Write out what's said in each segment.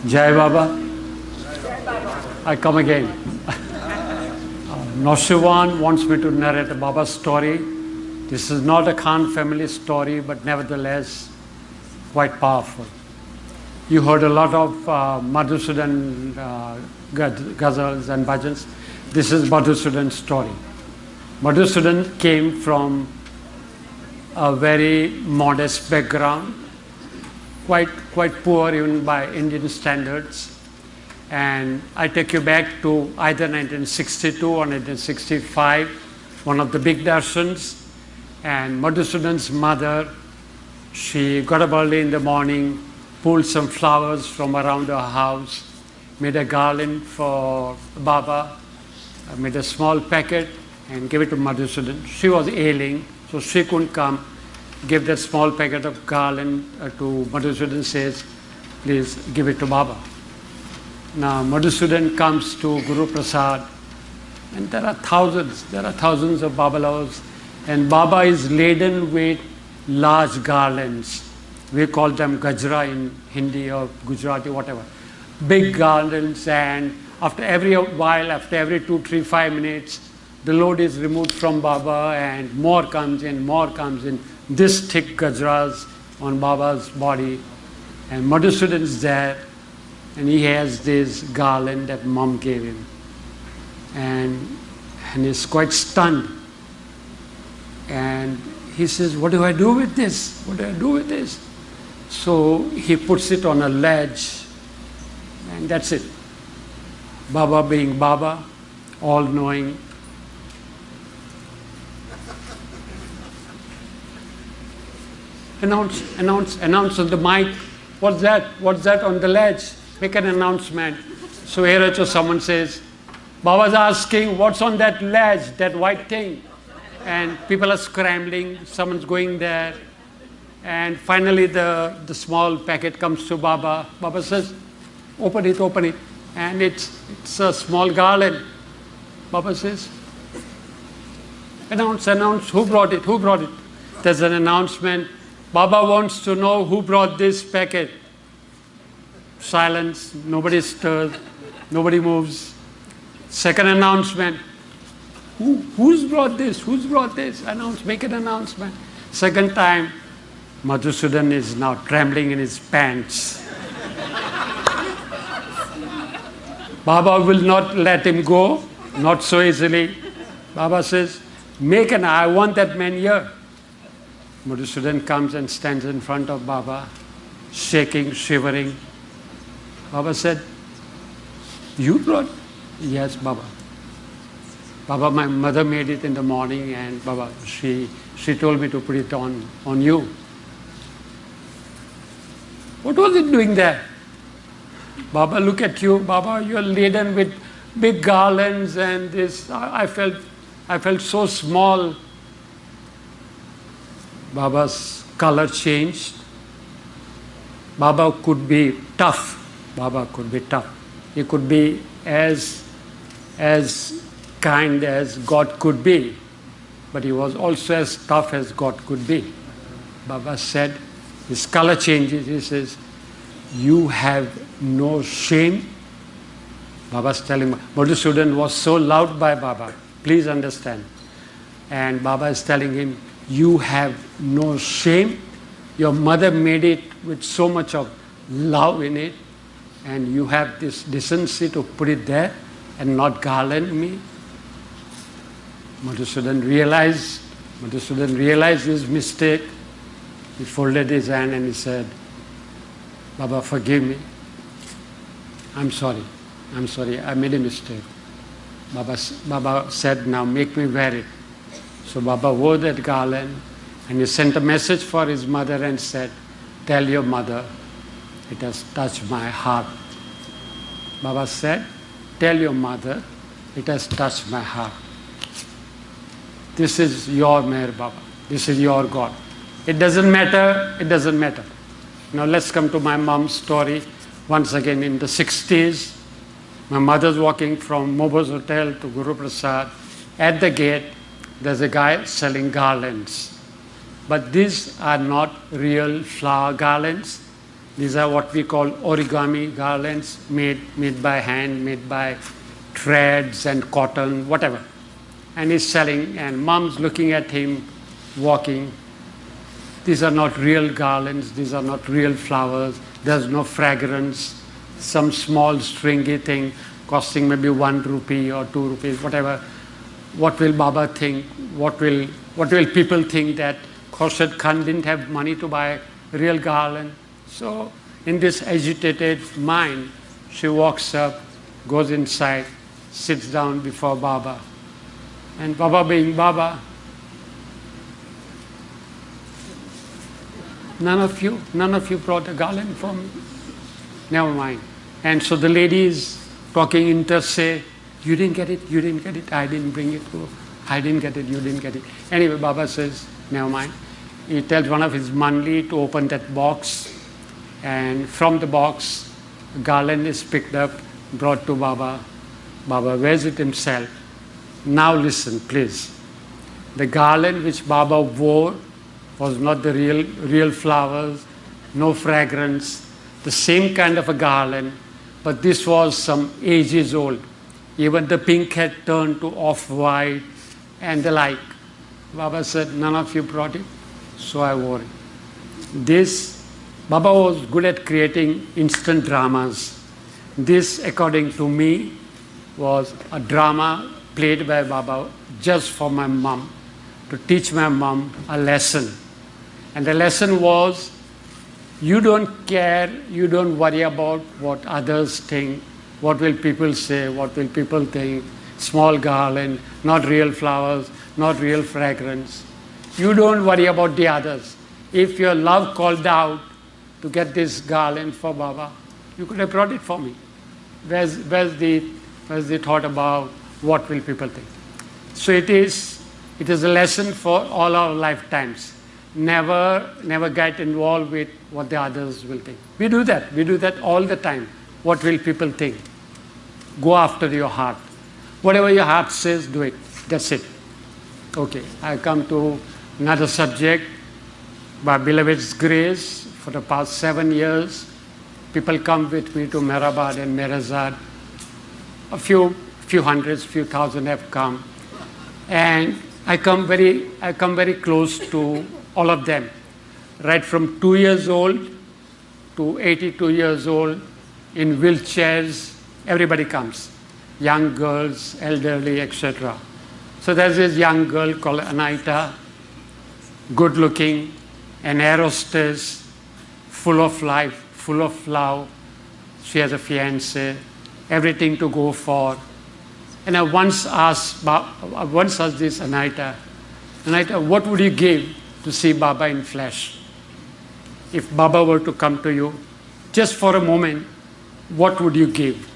Jai Baba. I come again. Noshiwan wants me to narrate a Baba story. This is not a Khan family story, but nevertheless quite powerful. You heard a lot of Madhusudan ghazals and bhajans. This is Madhusudan's story. Madhusudan came from a very modest background, quite poor even by Indian standards. And I take you back to either 1962 or 1965, one of the big darshans. And Madhusudan's mother, she got up early in the morning, pulled some flowers from around her house, made a garland for Baba, made a small packet and gave it to Madhusudan. She was ailing, so she couldn't come. Gave that small packet of garland to Madhusudan, says, please give it to Baba. Now Madhusudan comes to Guru Prasad, and there are thousands of Babalas, and Baba is laden with large garlands. We call them gajra in Hindi or Gujarati, whatever. Big garlands, and after every while, after every 2, 3, 5 minutes, the load is removed from Baba and more comes in. This thick gajras on Baba's body, and Madhusudan is there, and he has this garland that mom gave him, and he's quite stunned. And he says, what do I do with this? What do I do with this? So he puts it on a ledge, and that's it. Baba being Baba, all-knowing. Announce on the mic. What's that? What's that on the ledge? Make an announcement. So here someone says, Baba's asking, what's on that ledge, that white thing? And people are scrambling, someone's going there. And finally the small packet comes to Baba. Baba says, open it. And it's a small garland. Baba says, announce, who brought it? There's an announcement. Baba wants to know who brought this packet. Silence, nobody stirs, nobody moves. Second announcement. Who's brought this? Make an announcement. Second time, Madhusudan is now trembling in his pants. Baba will not let him go, not so easily. Baba says, I want that man here. Madhusudan comes and stands in front of Baba, shaking, shivering. Baba said, you brought? Yes, Baba. Baba, my mother made it in the morning, and Baba, she told me to put it on you. What was it doing there? Baba, look at you. Baba, you're laden with big garlands and this. I felt so small. Baba's color changed. Baba could be tough. He could be as kind as God could be, but he was also as tough as God could be. Baba said, his color changes. He says, you have no shame. Baba's telling me, Madhusudan was so loved by Baba. Please understand. And Baba is telling him, you have no shame. Your mother made it with so much of love in it, and you have this decency to put it there and not garland me. Madhusudan realized his mistake. He folded his hand and he said, Baba, forgive me. I'm sorry, I made a mistake. Baba said, now make me wear it. So Baba wore that garland, and he sent a message for his mother and said, tell your mother, it has touched my heart. Baba said, tell your mother, it has touched my heart. This is your Meher Baba. This is your God. It doesn't matter. Now let's come to my mom's story. Once again, in the 60s, my mother's walking from Mobo's Hotel to Guru Prasad. At the gate, there's a guy selling garlands. But these are not real flower garlands. These are what we call origami garlands, made by hand, made by threads and cotton, whatever. And he's selling, and mom's looking at him walking. These are not real garlands, these are not real flowers, there's no fragrance, some small stringy thing costing maybe 1 rupee or 2 rupees, whatever. What will Baba think? What will people think that Khurshid Khan didn't have money to buy real garland? So in this agitated mind, she walks up, goes inside, sits down before Baba. And Baba being Baba, none of you brought a garland for me. Never mind. And so the ladies talking inter say, you didn't get it, I didn't bring it, I didn't get it, you didn't get it. Anyway, Baba says, never mind. He tells one of his manli to open that box, and from the box, a garland is picked up, brought to Baba. Baba wears it himself. Now listen, please. The garland which Baba wore was not the real flowers, no fragrance, the same kind of a garland, but this was some ages old. Even the pink had turned to off-white and the like. Baba said, none of you brought it, so I wore it. Baba was good at creating instant dramas. This, according to me, was a drama played by Baba just for my mom, to teach my mom a lesson. And the lesson was, you don't care, you don't worry about what others think, what will people say, what will people think, small garland, not real flowers, not real fragrance. You don't worry about the others. If your love called out to get this garland for Baba, you could have brought it for me. Where's the thought about what will people think? So it is a lesson for all our lifetimes. Never get involved with what the others will think. We do that all the time. What will people think? Go after your heart. Whatever your heart says, do it. That's it. Okay, I come to another subject. By beloved's grace, for the past 7 years, people come with me to Mehrabad and Merazad. A few hundreds, few thousand have come. And I come very close to all of them, right from 2 years old to 82 years old, in wheelchairs, everybody comes. Young girls, elderly, etc. So there's this young girl called Anaita, good looking, an air hostess, full of life, full of love. She has a fiancé, everything to go for. And I once asked this Anaita, what would you give to see Baba in flesh? If Baba were to come to you, just for a moment, what would you give?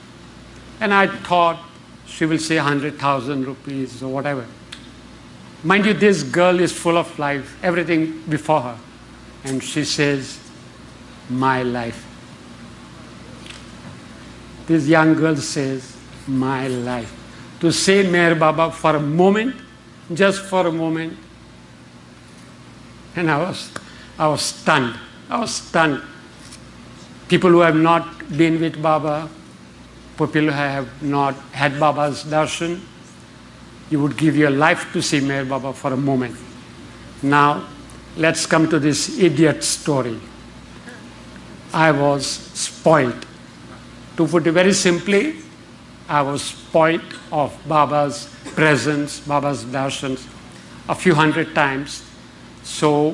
And I thought she will say 100,000 rupees or whatever. Mind you, this girl is full of life, everything before her. And she says, my life. This young girl says, my life. To say Meher Baba for a moment, just for a moment. And I was stunned. I was stunned. People who have not been with Baba, people who have not had Baba's darshan, you would give your life to see Meher Baba for a moment. Now, let's come to this idiot story. I was spoilt. To put it very simply, I was spoilt of Baba's presence, Baba's darshans, a few hundred times. So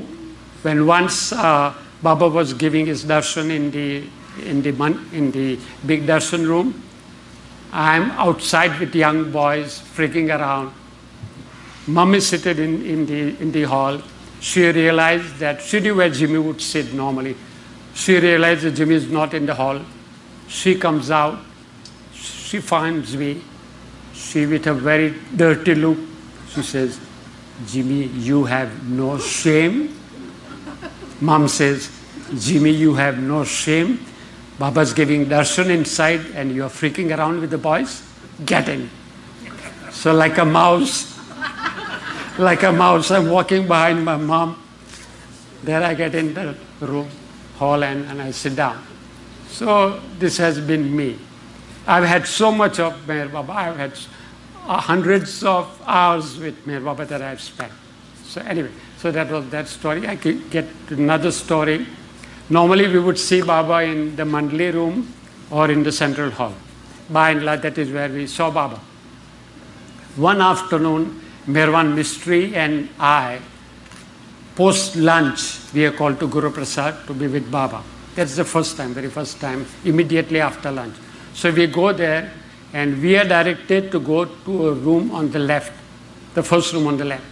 when once Baba was giving his darshan in the big darshan room, I'm outside with young boys freaking around. Mom is seated in the hall. She realized that she knew where Jimmy would sit normally. She realized that Jimmy is not in the hall. She comes out. She finds me. She, with a very dirty look, she says, Jimmy, you have no shame. Mom says, Jimmy, you have no shame. Baba's giving darshan inside and you're freaking around with the boys. Get in. So like a mouse, I'm walking behind my mom. There I get in the room. hall and I sit down. So this has been me. I've had so much of Meher Baba. I've had hundreds of hours with Meher Baba that I've spent. So anyway, so that was that story. I could get to another story. Normally we would see Baba in the Mandali room or in the central hall. By and large, that is where we saw Baba. One afternoon, Meherwan Mistry and I, post lunch, we are called to Guru Prasad to be with Baba. That's the first time, very first time, immediately after lunch. So we go there and we are directed to go to a room on the left, the first room on the left.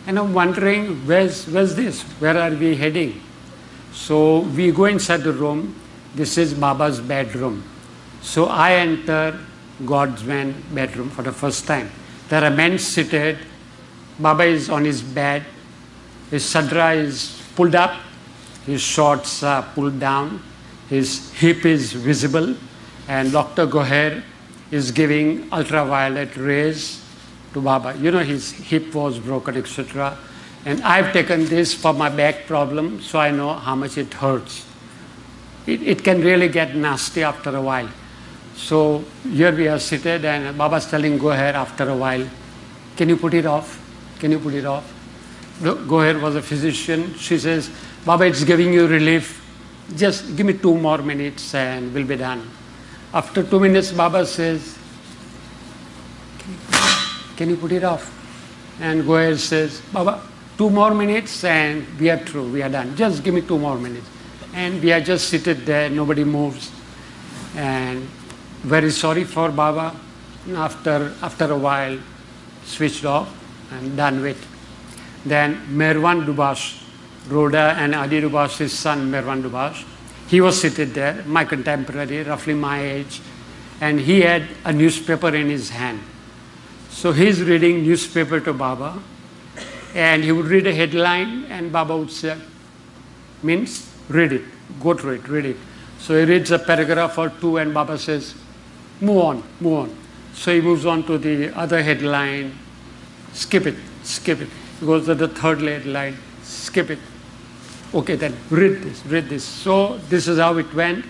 And I'm wondering, where's this? Where are we heading? So we go inside the room. This is Baba's bedroom. So I enter God's man bedroom for the first time. There are men seated. Baba is on his bed. His sadra is pulled up. His shorts are pulled down. His hip is visible. And Dr. Goher is giving ultraviolet rays to Baba. You know, his hip was broken, etc. And I've taken this for my back problem, so I know how much it hurts. It can really get nasty after a while. So here we are seated and Baba's telling Goher after a while, can you put it off? Can you put it off? Goher was a physician. She says, Baba, it's giving you relief. Just give me 2 more minutes and we'll be done. After 2 minutes, Baba says, can you put it off? And Goher says, Baba, 2 more minutes and we are through, we are done. Just give me 2 more minutes. And we are just seated there, nobody moves. And very sorry for Baba. After a while, switched off and done with. Then Meherwan Dubash, Rhoda and Adi Dubash's son, Meherwan Dubash, he was seated there, my contemporary, roughly my age, and he had a newspaper in his hand. So he's reading newspaper to Baba, and he would read a headline, and Baba would say, means read it, go through it, read it. So he reads a paragraph or 2, and Baba says, move on, move on. So he moves on to the other headline, skip it, skip it. He goes to the third headline, skip it. Okay, then read this, read this. So this is how it went,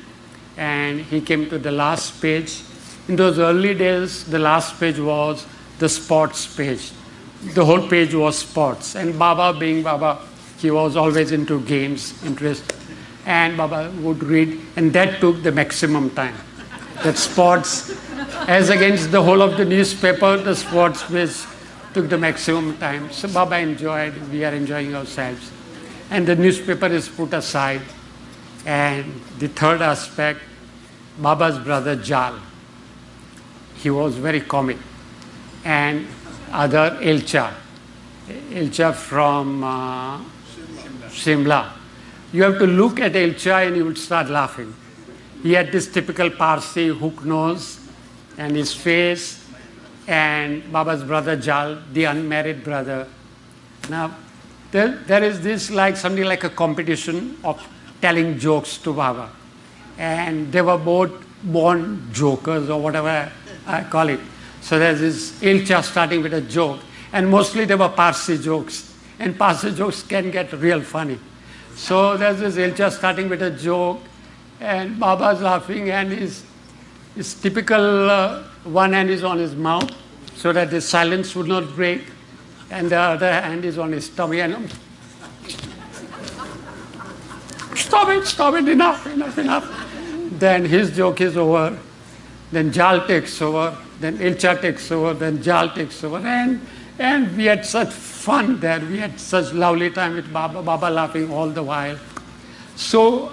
and he came to the last page. In those early days, the last page was the sports page. The whole page was sports. And Baba, being Baba, he was always into games, interest. And Baba would read, and that took the maximum time. That sports, as against the whole of the newspaper, the sports page took the maximum time. So Baba enjoyed, we are enjoying ourselves. And the newspaper is put aside. And the third aspect, Baba's brother Jal. He was very comic. And other Elcha from Shimla. You have to look at Elcha and you would start laughing. He had this typical Parsi hook nose and his face, and Baba's brother Jal, the unmarried brother. Now, there is this like something like a competition of telling jokes to Baba. And they were both born jokers or whatever I call it. So there's this Elcha starting with a joke. And mostly they were Parsi jokes. And Parsi jokes can get real funny. So there's this Elcha starting with a joke. And Baba's laughing and his typical one hand is on his mouth so that the silence would not break. And the other hand is on his tummy. And stop it, enough. Then his joke is over. Then Jal takes over. Then Elcha takes over. Then Jal takes over. And we had such fun there. We had such lovely time with Baba. Baba laughing all the while. So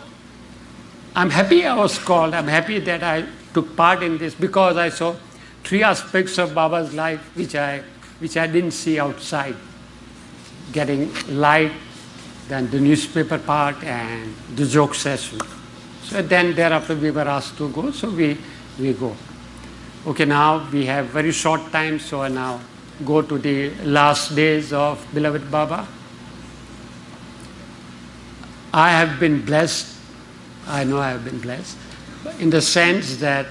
I'm happy I was called. I'm happy that I took part in this because I saw 3 aspects of Baba's life which I didn't see outside. Getting light, then the newspaper part, and the joke session. So then thereafter we were asked to go, so we go. Okay, now we have very short time, so I now go to the last days of beloved Baba. I have been blessed. I know I have been blessed in the sense that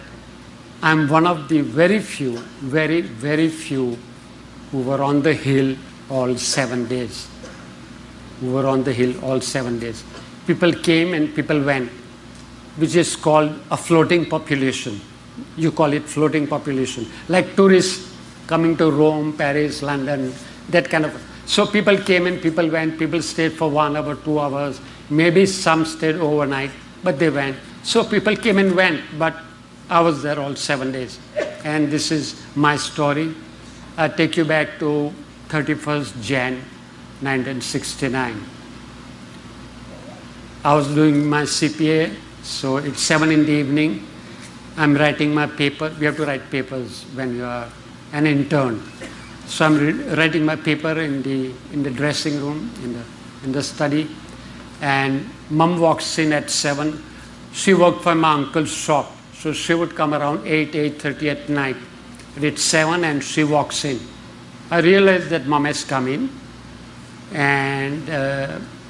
I'm one of the very few, very, very few who were on the hill all 7 days. People came and people went, which is called a floating population. You call it floating population, like tourists coming to Rome, Paris, London, that kind of. So people came and people went, people stayed for 1 hour, 2 hours, maybe some stayed overnight, but they went. So people came and went, but I was there all 7 days. And this is my story. I take you back to 31st Jan 1969. I was doing my CPA, so it's 7 in the evening. I'm writing my paper. We have to write papers when you are an intern. So I'm writing my paper in the dressing room, in the study, and Mum walks in at 7. She worked for my uncle's shop, so she would come around 8:30 at night. It's 7 and she walks in. I realized that Mum has come in, and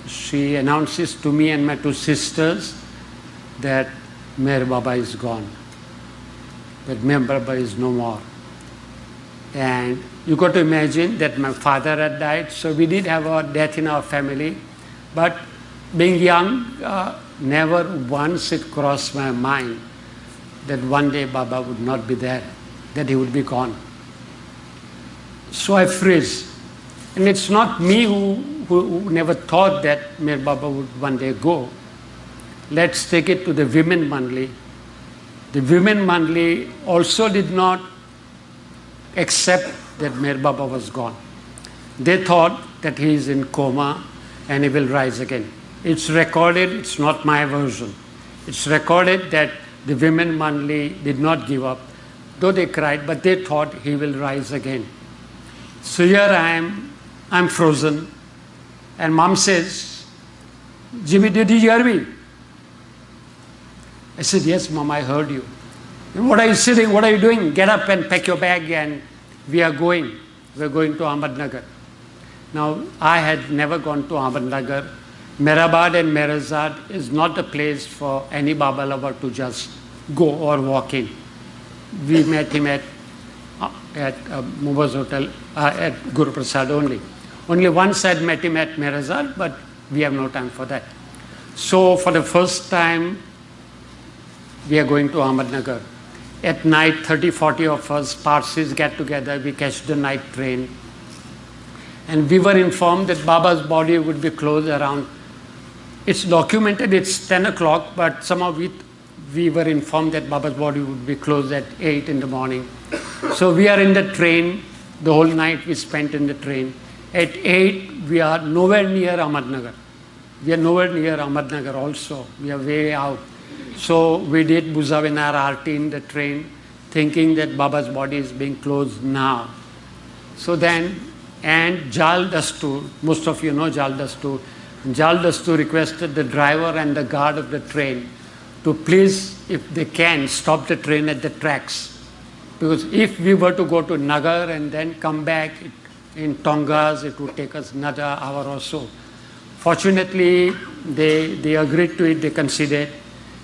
she announces to me and my 2 sisters that Meher Baba is gone, that Meher Baba is no more. And you got to imagine that my father had died, so we did have a death in our family. But being young, never once it crossed my mind that one day Baba would not be there, that he would be gone. So I freeze. And it's not me who never thought that Meher Baba would one day go. Let's take it to the women monthly. The women monthly also did not accept that Meher Baba was gone. They thought that he is in coma and he will rise again. It's recorded, it's not my version. It's recorded that the women monthly did not give up, though they cried, but they thought he will rise again. So here I am, I'm frozen, and Mom says, Jimmy, did you hear me? I said, yes, Mom, I heard you. What are you sitting? What are you doing? Get up and pack your bag, and we are going. We're going to Ahmednagar. Now, I had never gone to Ahmednagar. Mehrabad and Mehrazad is not a place for any Baba lover to just go or walk in. We met him at Mubaz Hotel, at Guru Prasad only. Only once I'd met him at Mehrazad, but we have no time for that. So for the first time, we are going to Ahmednagar. At night, 30-40 of us, Parsis, get together, we catch the night train. And we were informed that Baba's body would be closed around, it's documented, it's 10 o'clock, but somehow we were informed that Baba's body would be closed at 8 in the morning. So we are in the train, the whole night we spent in the train. At 8, we are nowhere near Ahmednagar. We are nowhere near Ahmednagar also. We are way out. So we did Buzavinar Arti in the train, thinking that Baba's body is being closed now. So then, and Jal Dastur, most of you know Jal Dastur. Jal Dastur requested the driver and the guard of the train to please, if they can, stop the train at the tracks. Because if we were to go to Nagar and then come back in Tongas, it would take us another hour or so. Fortunately, they agreed to it, they conceded,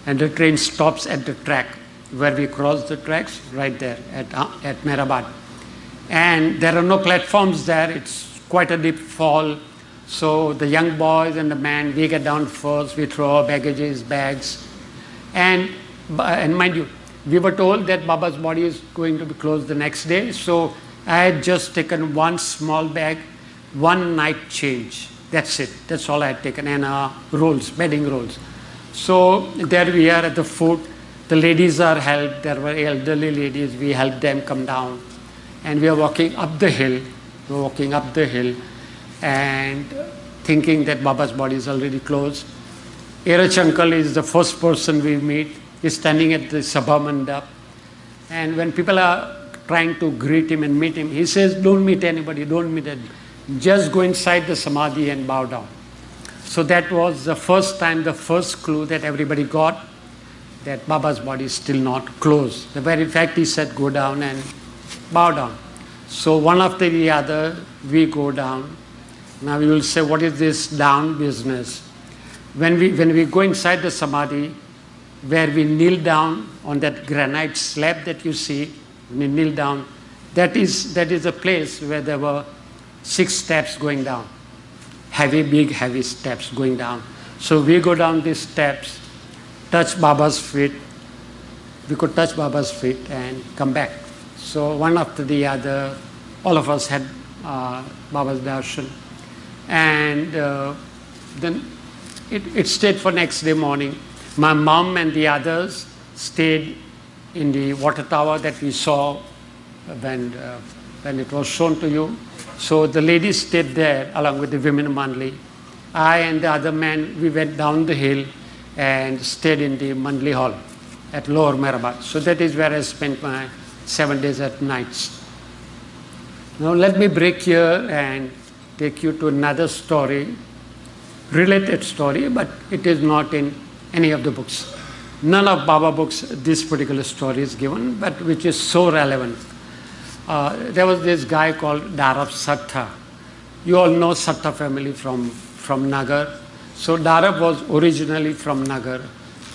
and the train stops at the track where we cross the tracks, right there at Mehrabad. And there are no platforms there, it's quite a deep fall. So the young boys and the man, we get down first, we throw our baggages, bags. And mind you, we were told that Baba's body is going to be closed the next day. So I had just taken one small bag, one night change. That's it. That's all I had taken. And rolls, bedding rolls. So there we are at the foot. The ladies are helped. There were elderly ladies. We helped them come down. And we are walking up the hill. We're walking up the hill and thinking that Baba's body is already closed. Erach uncle is the first person we meet. He's standing at the Sabha Mandap. And when people are trying to greet him and meet him, he says, don't meet anybody, don't meet anybody. Just go inside the Samadhi and bow down. So that was the first time, the first clue that everybody got that Baba's body is still not closed. The very fact he said, go down and bow down. So one after the other, we go down. Now you will say, what is this down business? When we go inside the Samadhi, where we kneel down on that granite slab that you see, we kneel down, that is a place where there were 6 steps going down. Big, heavy steps going down. So we go down these steps, touch Baba's feet. We could touch Baba's feet and come back. So one after the other, all of us had Baba's darshan. And then it stayed for next day morning. My mom and the others stayed in the water tower that we saw when it was shown to you. So the ladies stayed there along with the women Mandli. I and the other man, we went down the hill and stayed in the Mandli hall at Lower Mehrabad. So that is where I spent my 7 days at nights. Now let me break here and take you to another story, related story, but it is not in any of the books. None of Baba books this particular story is given, but which is so relevant. There was this guy called Darab Satta. You all know Satta family from Nagar. So Darab was originally from Nagar.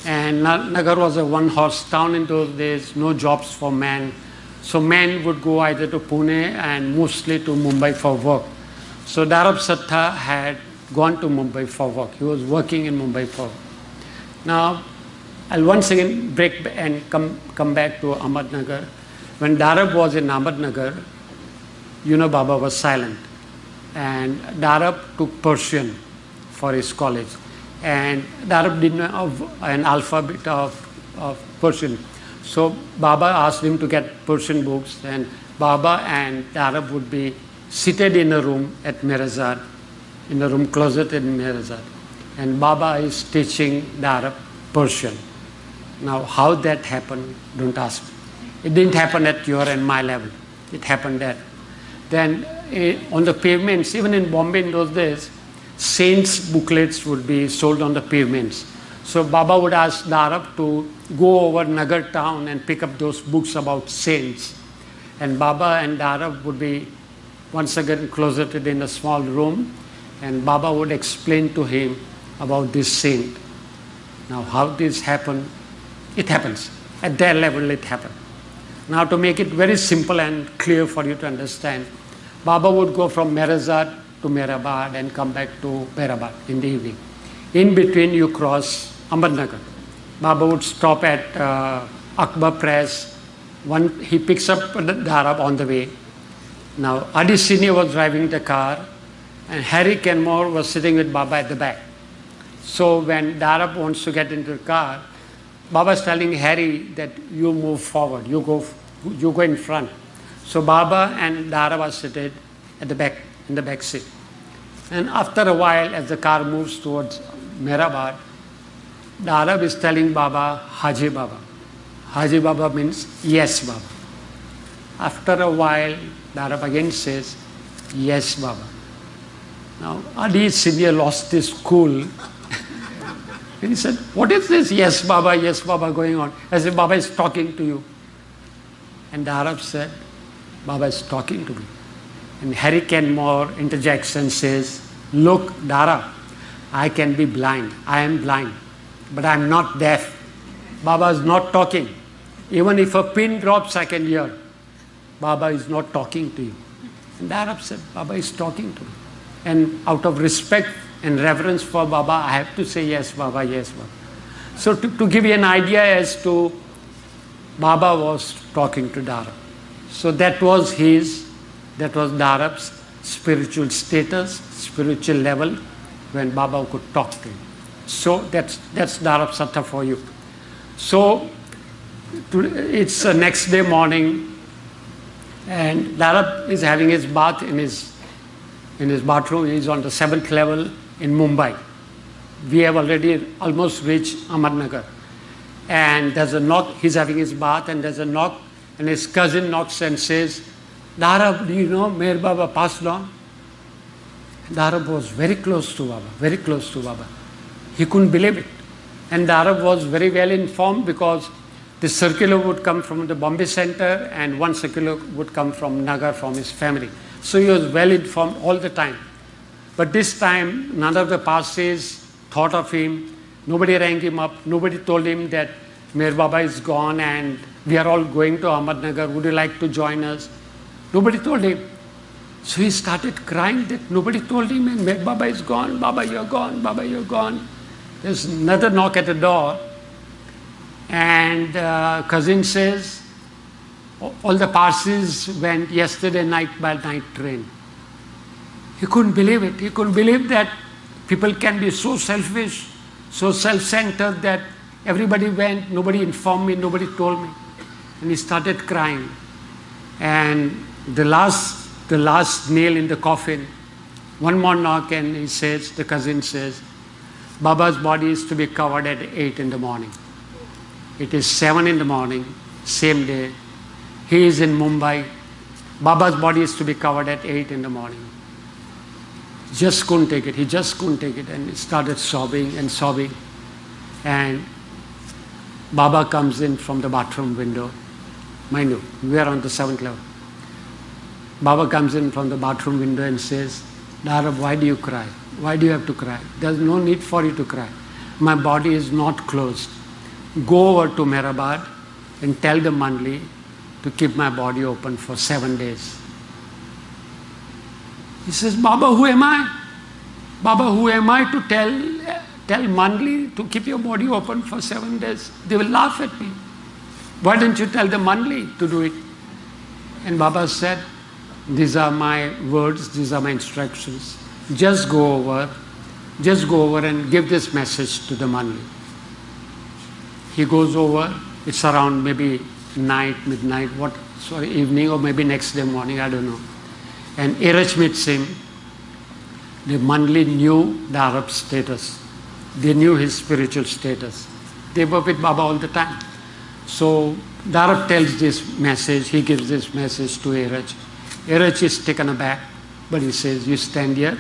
And Nagar was a one-horse town in those days, no jobs for men. So men would go either to Pune and mostly to Mumbai for work. So Darab Satta had gone to Mumbai for work. He was working in Mumbai for work. Now, I'll once again break and come back to Ahmednagar. When Darab was in Ahmednagar, Baba was silent. And Darab took Persian for his college. And Darab didn't have an alphabet of Persian. So Baba asked him to get Persian books, and Baba and Darab would be seated in a room at Mirazad, in a room closet in Mirazad. And Baba is teaching Darab Persian. Now how that happened, don't ask me. It didn't happen at your and my level. It happened there. Then on the pavements, even in Bombay in those days, saints' booklets would be sold on the pavements. So Baba would ask Darab to go over Nagar town and pick up those books about saints. And Baba and Darab would be once again closeted in a small room, and Baba would explain to him about this saint. Now how this happened? It happens. At their level it happened. Now to make it very simple and clear for you to understand, Baba would go from Mirazad to Mehrabad and come back to Mehrabad in the evening. In between you cross Ahmednagar. Baba would stop at Akbar Press. He picks up Darab on the way. Now Adi Senior was driving the car and Harry Kenmore was sitting with Baba at the back. So when Darab wants to get into the car, Baba is telling Harry that you move forward, you go in front. So Baba and Darab are seated at the back, in the back seat. And after a while, as the car moves towards Mehrabad, Darab is telling Baba, Haji Baba. Haji Baba means yes Baba. After a while, Darab again says, yes Baba. Now Adi Senior lost his cool. And he said, what is this yes Baba going on? As if Baba is talking to you. And Darab said, Baba is talking to me. And Harry Kenmore interjects and says, look Darab, I can be blind. I am blind. But I am not deaf. Baba is not talking. Even if a pin drops, I can hear. Baba is not talking to you. And Darab said, Baba is talking to me. And out of respect and reverence for Baba, I have to say yes Baba, yes Baba. So to give you an idea as to Baba was talking to Darab. So that was Darab's spiritual status, spiritual level when Baba could talk to him. So that's Darab Satta for you. So it's the next day morning and Darab is having his bath in his bathroom. He's on the 7th level in Mumbai. We have already almost reached Ahmednagar. And there's a knock, he's having his bath and there's a knock and his cousin knocks and says, Darab, do you know Meher Baba passed on? Darab was very close to Baba, very close to Baba. He couldn't believe it. And Darab was very well informed because the circular would come from the Bombay Center and one circular would come from Nagar from his family. So he was well informed all the time. But this time, none of the Parsis thought of him. Nobody rang him up. Nobody told him that Meher Baba is gone and we are all going to Ahmednagar. Would you like to join us? Nobody told him. So he started crying that nobody told him and Meher Baba is gone. Baba, you're gone. Baba, you're gone. There's another knock at the door, and cousin says, all the Parsis went yesterday night by night train. He couldn't believe it. He couldn't believe that people can be so selfish, so self-centered that everybody went, nobody informed me, nobody told me. And he started crying. And the last nail in the coffin, one more knock, and he says, the cousin says, Baba's body is to be covered at 8 in the morning. It is 7 in the morning, same day. He is in Mumbai. Baba's body is to be covered at 8 in the morning. Just couldn't take it. He just couldn't take it, and he started sobbing and sobbing. And Baba comes in from the bathroom window. Mind you, we are on the 7th level. Baba comes in from the bathroom window and says, Darab, why do you cry? Why do you have to cry? There's no need for you to cry. My body is not closed. Go over to Mehrabad and tell the Mandli to keep my body open for 7 days. He says, Baba, who am I? Baba, who am I to tell Mandli to keep your body open for 7 days? They will laugh at me. Why don't you tell the Mandli to do it? And Baba said, these are my words, these are my instructions. Just go over and give this message to the Mandli. He goes over, it's around maybe midnight, evening, or maybe next day morning, I don't know. And Erech meets him. The Mandli knew Darab's status. They knew his spiritual status. They were with Baba all the time. So Darab tells this message, he gives this message to Erech. Erech is taken aback, but he says, you stand here,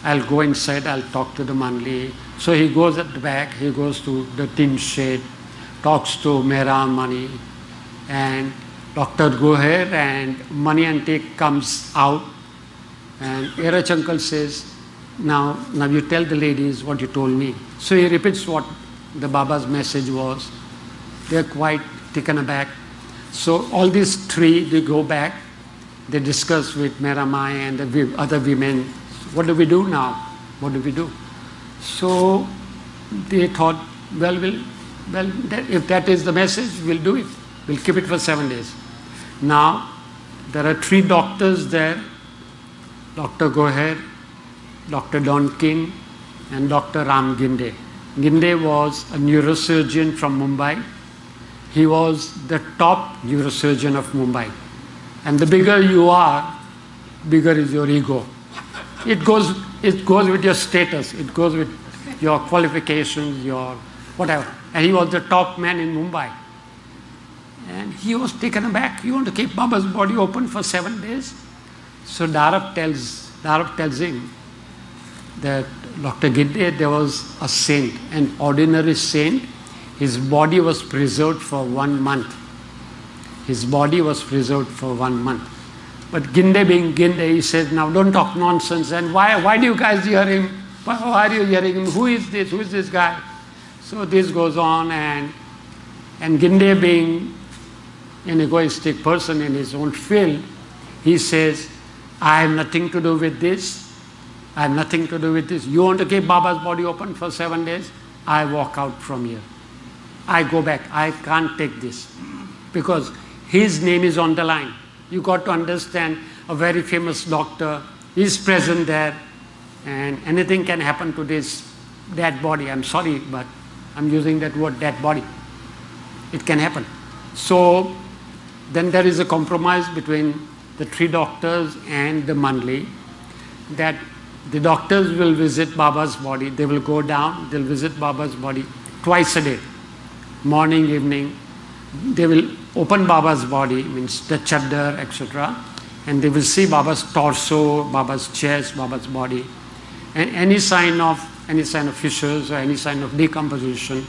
I'll go inside, I'll talk to the Mandli. So he goes at the back, he goes to the tin shed, talks to Mehra and Mani, and Dr. Goher and Mani auntie comes out, and Erech uncle says, now you tell the ladies what you told me. So he repeats what the Baba's message was. They're quite taken aback. So all these three, they go back, they discuss with Mehra Mai and the other women, what do we do now? What do we do? So they thought, if that is the message, we'll do it. We'll keep it for 7 days. Now, there are 3 doctors there, Dr. Goher, Dr. Donkin, and Dr. Ram Ginde. Ginde was a neurosurgeon from Mumbai. He was the top neurosurgeon of Mumbai. And the bigger you are, bigger is your ego. It goes with your status, it goes with your qualifications, your whatever. And he was the top man in Mumbai. And he was taken aback. You want to keep Baba's body open for 7 days? So Darab tells him that Dr. Ginde, there was a saint, an ordinary saint. His body was preserved for 1 month. His body was preserved for 1 month. But Ginde being Ginde, he says, now don't talk nonsense. And why do you guys hear him? Why are you hearing him? Who is this? Who is this guy? So this goes on, and Ginde being an egoistic person in his own field, he says, I have nothing to do with this. I have nothing to do with this. You want to keep Baba's body open for 7 days? I walk out from here. I go back. I can't take this. Because his name is on the line. You got to understand, a very famous doctor is present there, and anything can happen to this dead body. I'm sorry, but I'm using that word, dead body. It can happen. So then there is a compromise between the 3 doctors and the Mandli, that the doctors will visit Baba's body. They will go down, they'll visit Baba's body twice a day, morning, evening. They will open Baba's body, means the chaddar, etc. And they will see Baba's torso, Baba's chest, Baba's body. And any sign of fissures or any sign of decomposition,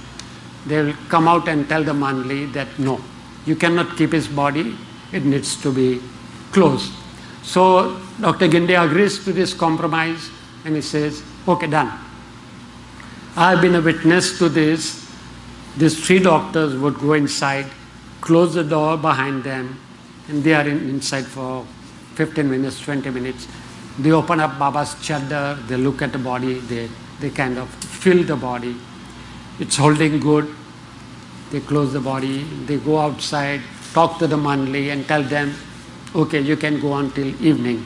they will come out and tell the Mandli that no, you cannot keep his body, it needs to be closed. So Dr. Ginde agrees to this compromise, and he says, okay, done. I have been a witness to this. These 3 doctors would go inside, close the door behind them, and they are inside for 15 minutes, 20 minutes. They open up Baba's chaddar, they look at the body, they kind of feel the body, it's holding good. They close the body, they go outside, talk to the Mandali and tell them, okay, you can go until evening.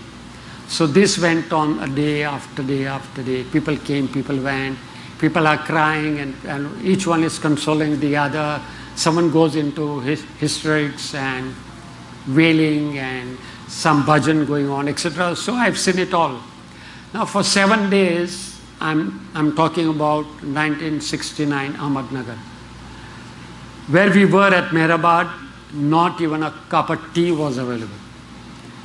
So this went on a day after day after day. People came, people went, people are crying and each one is consoling the other. Someone goes into hysterics and wailing and some bhajan going on, etc. So I've seen it all. Now for 7 days, I'm talking about 1969 Ahmednagar. Where we were at Mehrabad, not even a cup of tea was available.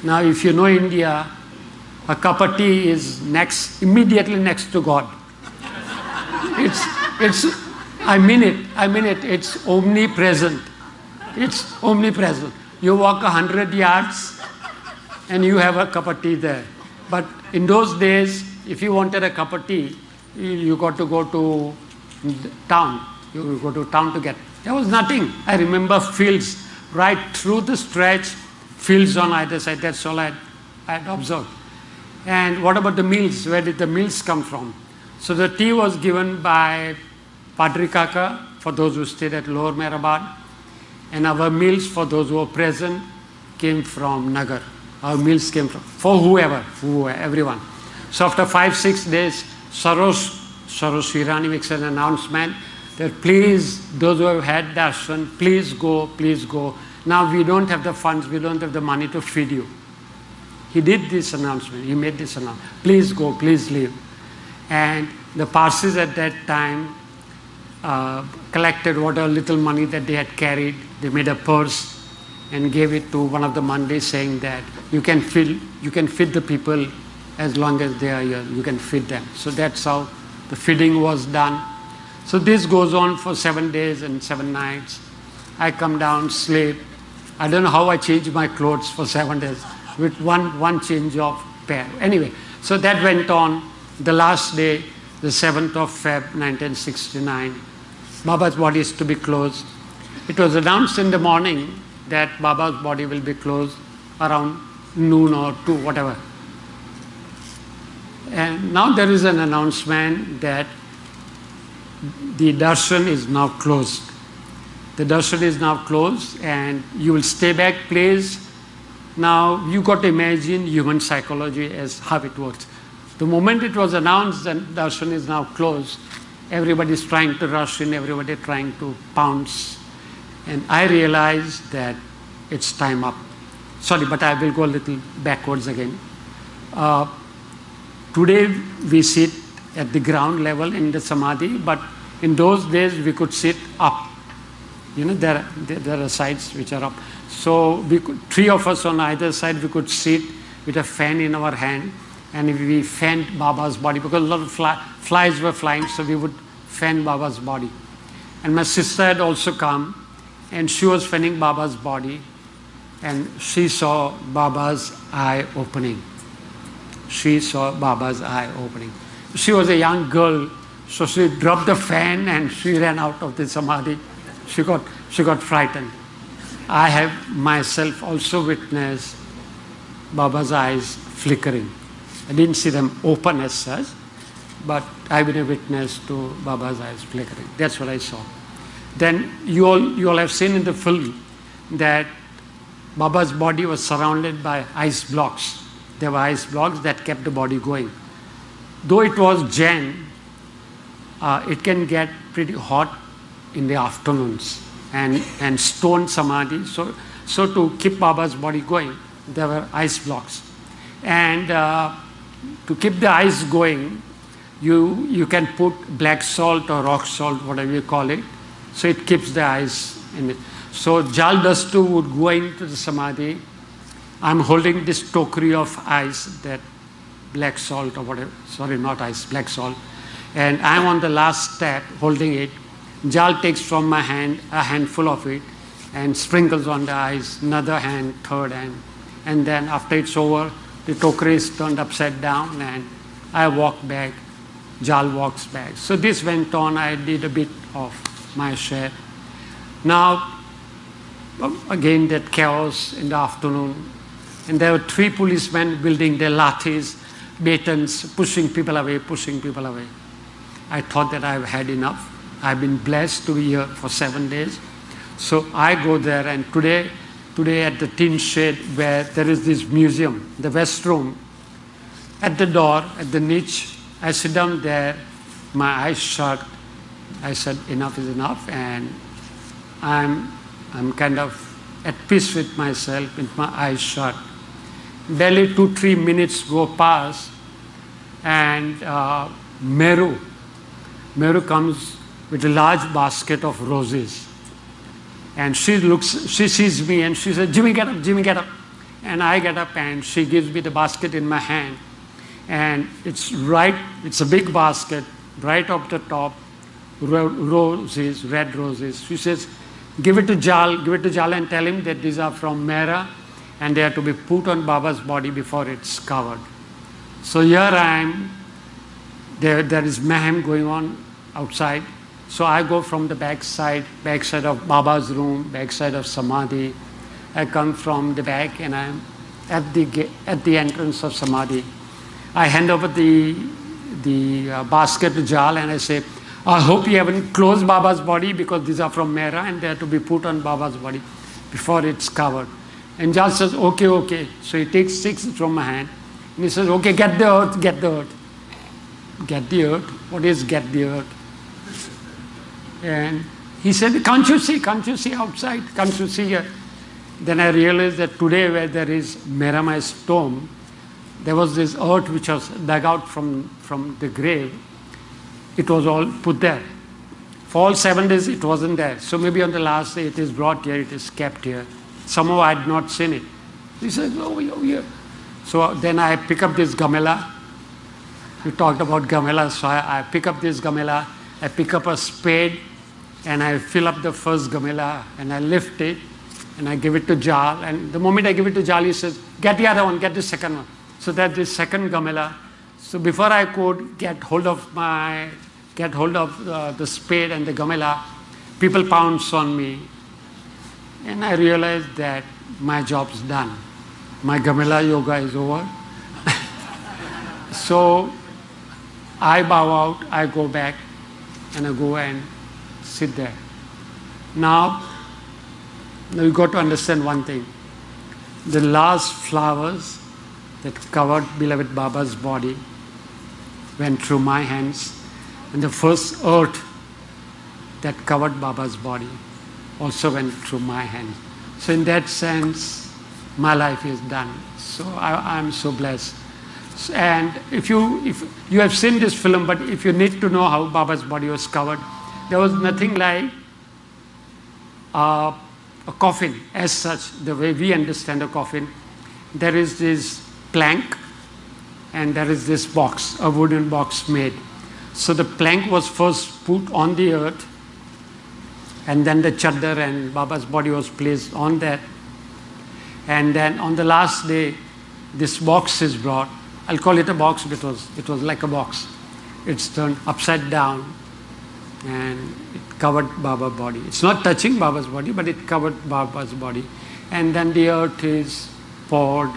Now if you know India, a cup of tea is immediately next to God. I mean it, it's omnipresent. It's omnipresent. You walk 100 yards and you have a cup of tea there. But in those days, if you wanted a cup of tea, you got to go to town. You go to town to get. There was nothing. I remember fields right through the stretch, fields on either side. That's all I had observed. And what about the meals? Where did the meals come from? So the tea was given by Padri Kaka for those who stayed at Lower Mehrabad, and our meals for those who were present came from Nagar. Our meals came for whoever, everyone. So after 5-6 days, Sarosh Hirani makes an announcement that please, those who have had darshan, please go, please go. Now we don't have the funds, we don't have the money to feed you. He did this announcement, he made this announcement. Please go, please leave. And the Parsis at that time collected whatever little money that they had carried. They made a purse and gave it to one of the Mandis, saying that you can feed the people as long as they are here. You can feed them. So that's how the feeding was done. So this goes on for 7 days and 7 nights. I come down, sleep. I don't know how I changed my clothes for 7 days with one change of pair. Anyway, so that went on. The last day, the 7th of Feb 1969, Baba's body is to be closed. It was announced in the morning that Baba's body will be closed around noon or 2, whatever. And now there is an announcement that the darshan is now closed. The darshan is now closed and you will stay back, please. Now you got to imagine human psychology as how it works. The moment it was announced that darshan is now closed, everybody is trying to rush in, everybody trying to pounce. And I realized that it's time up. Sorry, but I will go a little backwards again. Today we sit at the ground level in the samadhi, but in those days we could sit up. You know, there are sides which are up. So we could, 3 of us on either side, we could sit with a fan in our hand, and we fanned Baba's body, because a lot of flies were flying, so we would fan Baba's body. And my sister had also come, and she was fanning Baba's body, and she saw Baba's eye opening. She saw Baba's eye opening. She was a young girl, so she dropped the fan and she ran out of the samadhi. She got frightened. I have myself also witnessed Baba's eyes flickering. I didn't see them open as such, but I've been a witness to Baba's eyes flickering. That's what I saw. Then you all have seen in the film that Baba's body was surrounded by ice blocks. There were ice blocks that kept the body going. Though it was Jain, it can get pretty hot in the afternoons and stone samadhi. So to keep Baba's body going, there were ice blocks. And to keep the ice going, you can put black salt or rock salt, whatever you call it, so it keeps the ice in it. So Jal Dastu would go into the samadhi. I'm holding this tokri of ice, that black salt or whatever, sorry, not ice, black salt. And I'm on the last step holding it. Jal takes from my hand a handful of it and sprinkles on the ice, another hand, third hand. And then after it's over, the tokri is turned upside down and I walk back, Jal walks back. So this went on. I did a bit of my share. Now, again, that chaos in the afternoon. And there were 3 policemen building their lathis, batons, pushing people away, pushing people away. I thought that I've had enough. I've been blessed to be here for 7 days. So I go there, and today at the tin shed where there is this museum, the West Room, at the door, at the niche, I sit down there, my eyes shut. I said, enough is enough, and I'm kind of at peace with myself with my eyes shut. Barely 2-3 minutes go past, and Meru comes with a large basket of roses. And she sees me and she says, Jimmy, get up, Jimmy, get up. And I get up and she gives me the basket in my hand. And it's a big basket, right up the top, roses, red roses. She says, give it to Jal and tell him that these are from Mera and they are to be put on Baba's body before it's covered. So here I am, there is mayhem going on outside. So I go from the backside of Baba's room, backside of Samadhi. I come from the back and I'm at the entrance of Samadhi. I hand over the basket to Jal and I say, I hope you haven't closed Baba's body because these are from Mera and they are to be put on Baba's body before it's covered. And Jal says, okay. So he takes 6 from my hand and he says, okay, get the earth. Get the earth? What is get the earth? And he said, can't you see outside? Can't you see here? Then I realized that today where there is Meramai's tomb, there was this earth which was dug out from the grave. It was all put there. For all 7 days it wasn't there. So maybe on the last day it is brought here, it is kept here. Somehow I had not seen it. He says, oh yeah. So then I pick up this gamela. We talked about gamela. So I pick up this gamela. I pick up a spade and I fill up the first gamela and I lift it and I give it to Jal. And the moment I give it to Jal, he says, get the other one, get the second one. So that's the second gamela. So before I could get hold of the spade and the gamela, people pounce on me. And I realized that my job's done. My gamela yoga is over. So I bow out, I go back, and I go and sit there. Now you've got to understand one thing. The last flowers that covered beloved Baba's body went through my hands, and the first earth that covered Baba's body also went through my hands. So in that sense, my life is done. So I'm so blessed. And if you have seen this film, but if you need to know how Baba's body was covered, there was nothing like a coffin as such, the way we understand a coffin. There is this plank and there is this box, a wooden box made. So the plank was first put on the earth and then the chadar and Baba's body was placed on that. And then on the last day, this box is brought. I'll call it a box because it was like a box. It's turned upside down and it covered Baba's body. It's not touching Baba's body, but it covered Baba's body. And then the earth is poured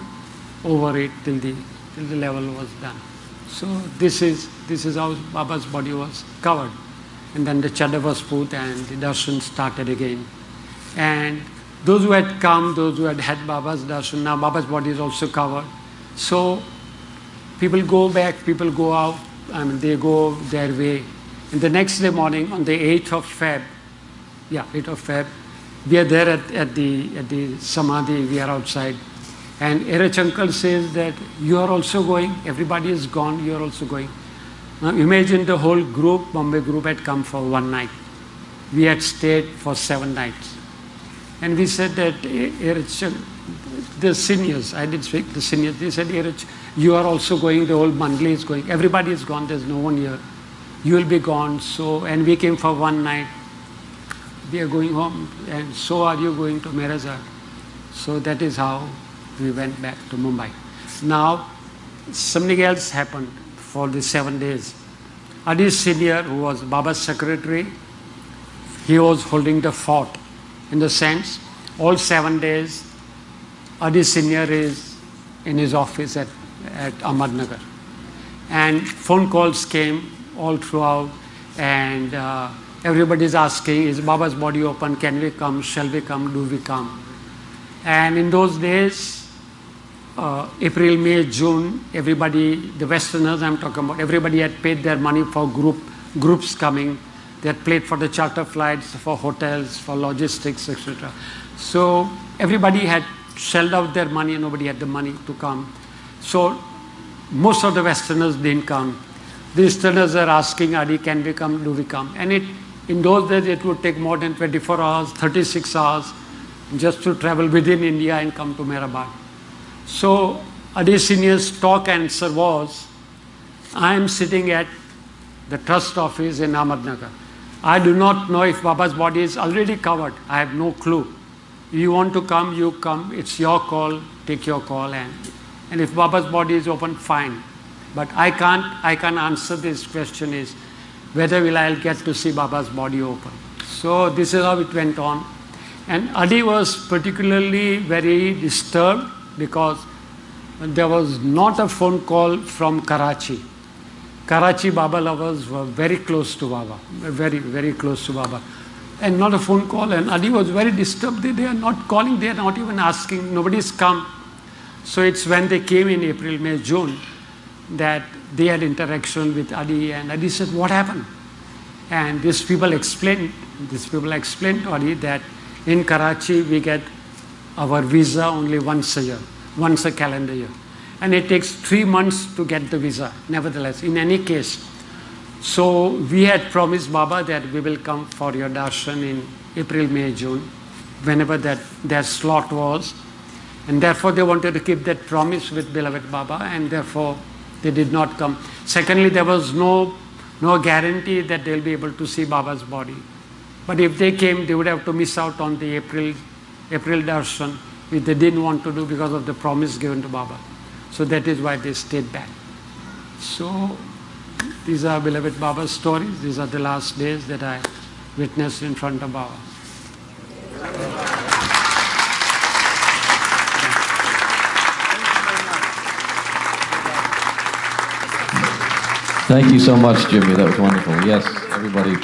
over it till the level was done. So this is how Baba's body was covered. And then the chadar was put and the darshan started again. And those who had come, those who had had Baba's darshan, now Baba's body is also covered. So people go back, people go out, they go their way. And the next day morning, on the 8th of Feb, we are there at the Samadhi, we are outside. And Erich uncle says that you are also going, everybody is gone, you are also going. Now imagine the whole group, Bombay group had come for one night. We had stayed for 7 nights. And we said that Erich, the seniors, I did speak, the seniors, they said, Erich, you are also going, the whole mandali is going, everybody is gone, there's no one here. You will be gone, so, and we came for one night. We are going home, and so are you going to Mirazar. So that is how we went back to Mumbai. Now, something else happened for the 7 days. Adi Senior, who was Baba's secretary, he was holding the fort. In the sense, all 7 days, Adi Senior is in his office at Ahmednagar. And phone calls came all throughout, and everybody is asking, is Baba's body open? Can we come? Shall we come? Do we come? And in those days, April, May, June, everybody, the Westerners I'm talking about, everybody had paid their money for groups coming. They had paid for the charter flights, for hotels, for logistics, etc. So everybody had shelled out their money and nobody had the money to come. So most of the Westerners didn't come. The Easterners are asking, Adi, can we come? Do we come? And in those days, it would take more than 24 hours, 36 hours, just to travel within India and come to Mehrabad. So Adi Senior's talk answer was, I am sitting at the trust office in Ahmednagar. I do not know if Baba's body is already covered. I have no clue. You want to come, you come. It's your call. Take your call. And if Baba's body is open, fine. But I can't answer this question is whether will I get to see Baba's body open. So this is how it went on. And Adi was particularly very disturbed because there was not a phone call from Karachi. Karachi Baba lovers were very close to Baba, very, very close to Baba. And not a phone call. And Adi was very disturbed. They are not calling, they are not even asking, nobody's come. So it's when they came in April, May, June that they had interaction with Adi, and Adi said, what happened? And these people explained to Adi that in Karachi we get our visa only once a year, once a calendar year. And it takes 3 months to get the visa, nevertheless, in any case. So we had promised Baba that we will come for your darshan in April, May, June, whenever their slot was. And therefore they wanted to keep that promise with beloved Baba, and therefore they did not come. Secondly, there was no guarantee that they'll be able to see Baba's body. But if they came, they would have to miss out on the April darshan, which they didn't want to do because of the promise given to Baba. So that is why they stayed back. So these are beloved Baba's stories. These are the last days that I witnessed in front of Baba. Thank you so much, Jimmy. That was wonderful. Yes, everybody.